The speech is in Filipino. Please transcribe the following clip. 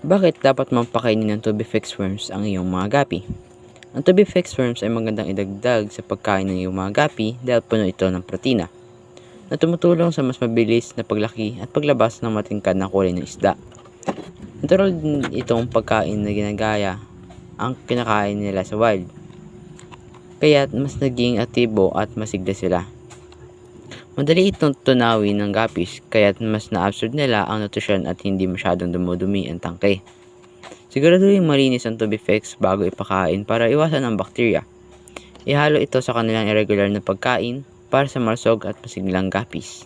Bakit dapat mong pakainin ng tubifex worms ang iyong mga gapi? Ang tubifex worms ay magandang idagdag sa pagkain ng iyong mga gapi dahil puno ito ng protina na tumutulong sa mas mabilis na paglaki at paglabas ng matingkad na kulay ng isda. Natural din itong pagkain na ginagaya ang kinakain nila sa wild, kaya mas naging aktibo at masigla sila. Madali itong tunawin ng gapis, kaya mas na-absorb nila ang nutrisyon at hindi masyadong dumudumi ang tangke. Siguraduhin malinis ang tubifex bago ipakain para iwasan ang bakterya. Ihalo ito sa kanilang irregular na pagkain para sa malusog at masiglang gapis.